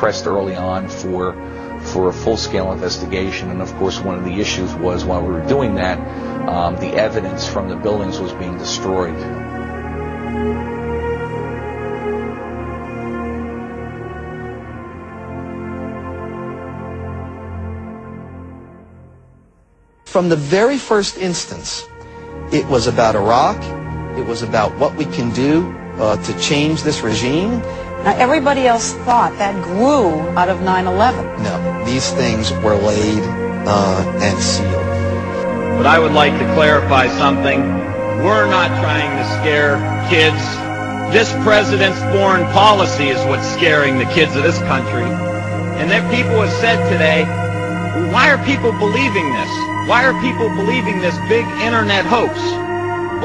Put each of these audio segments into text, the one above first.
pressed early on for a full-scale investigation, and of course one of the issues was while we were doing that, the evidence from the buildings was being destroyed. From the very first instance, it was about Iraq, it was about what we can do to change this regime. Now, everybody else thought that grew out of 9/11. No, these things were laid and sealed. But I would like to clarify something. We're not trying to scare kids. This president's foreign policy is what's scaring the kids of this country. And that people have said today, why are people believing this? Why are people believing this big internet hoax?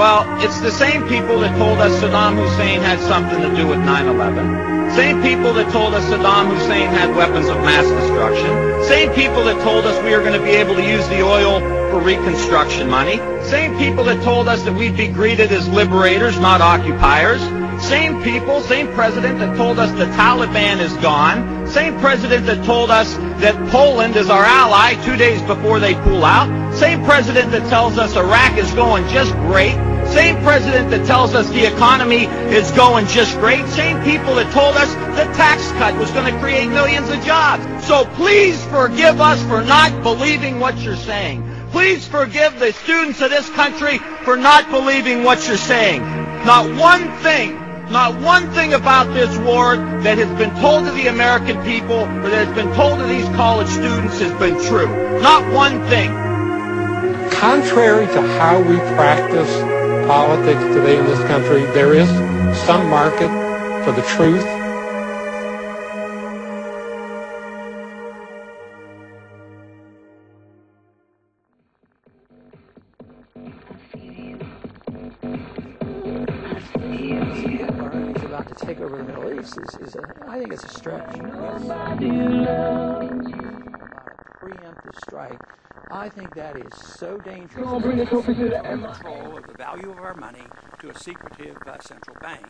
Well, it's the same people that told us Saddam Hussein had something to do with 9/11. Same people that told us Saddam Hussein had weapons of mass destruction. Same people that told us we were going to be able to use the oil for reconstruction money. Same people that told us that we'd be greeted as liberators, not occupiers. Same people, same president that told us the Taliban is gone. Same president that told us that Poland is our ally 2 days before they pull out. Same president that tells us Iraq is going just great. Same president that tells us the economy is going just great. Same people that told us the tax cut was going to create millions of jobs. So please forgive us for not believing what you're saying. Please forgive the students of this country for not believing what you're saying. Not one thing about this war that has been told to the American people or that has been told to these college students has been true. Not one thing. Contrary to how we practice politics today in this country, there is some market for the truth. About to take over the Middle East I think it's a stretch. About a preemptive strike, I think that is so dangerous. Control of the value of our money to a secretive central bank.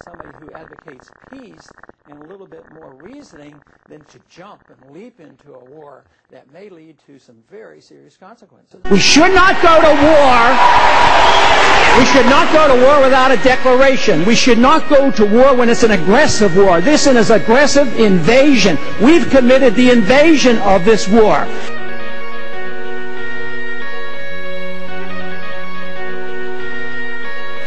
Somebody who advocates peace and a little bit more reasoning than to jump and leap into a war that may lead to some very serious consequences. We should not go to war. We should not go to war without a declaration. We should not go to war when it's an aggressive war. This is an aggressive invasion. We've committed the invasion of this war.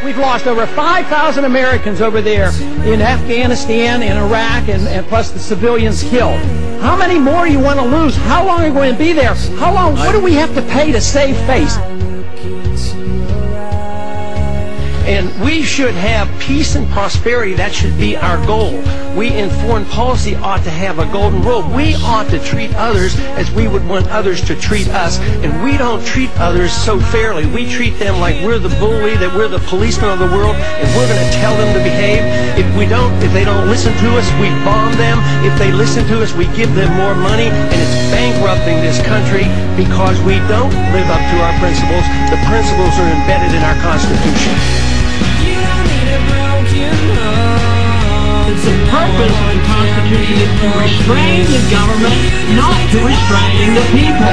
We've lost over 5,000 Americans over there in Afghanistan, in Iraq, and plus the civilians killed. How many more do you want to lose? How long are we going to be there? How long? What do we have to pay to save face? And we should have peace and prosperity. That should be our goal. We in foreign policy ought to have a golden rule. We ought to treat others as we would want others to treat us. And we don't treat others so fairly. We treat them like we're the bully, that we're the policeman of the world, and we're going to tell them to behave. If they don't listen to us, we bomb them. If they listen to us, we give them more money. And it's bankrupting this country because we don't live up to our principles. The principles are embedded in our Constitution. The purpose of the Constitution is to restrain the government, not to restrain the people.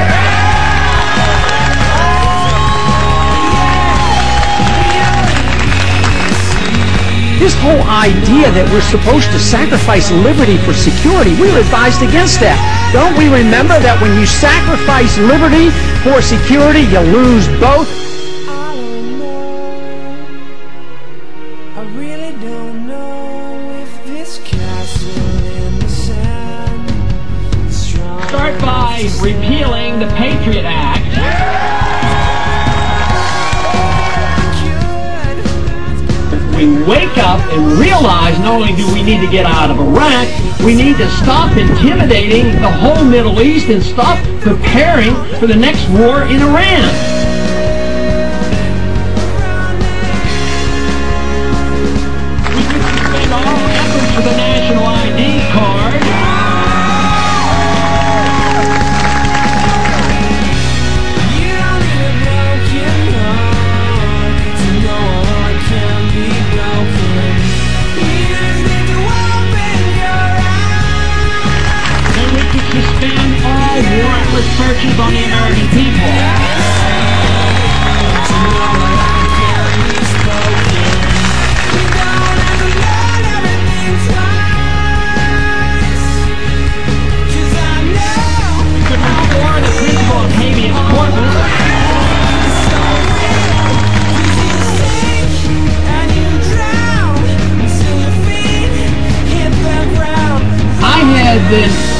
This whole idea that we're supposed to sacrifice liberty for security, we were advised against that. Don't we remember that when you sacrifice liberty for security, you lose both? Start by repealing the Patriot Act. We wake up and realize not only do we need to get out of Iraq, we need to stop intimidating the whole Middle East and stop preparing for the next war in Iran. We could suspend all efforts for the national ID card.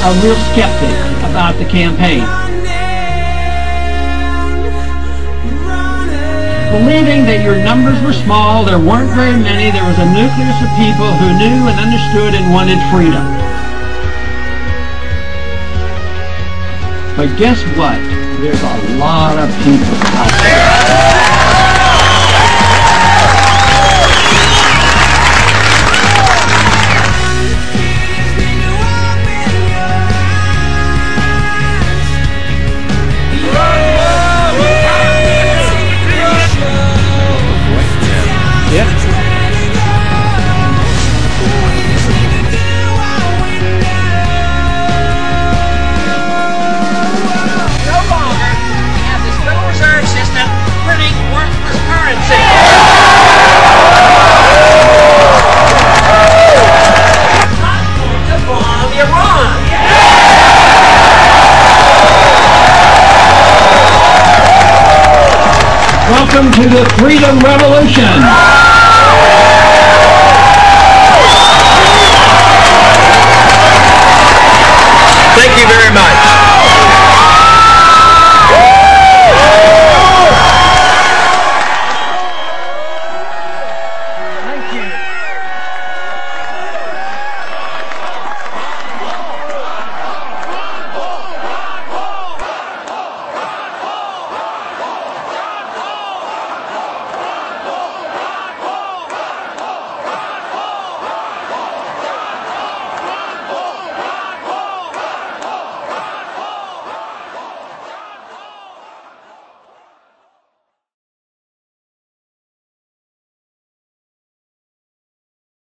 a real skeptic about the campaign. Believing that your numbers were small, there weren't very many, there was a nucleus of people who knew and understood and wanted freedom. But guess what? There's a lot of people out there. Welcome to the Freedom Revolution.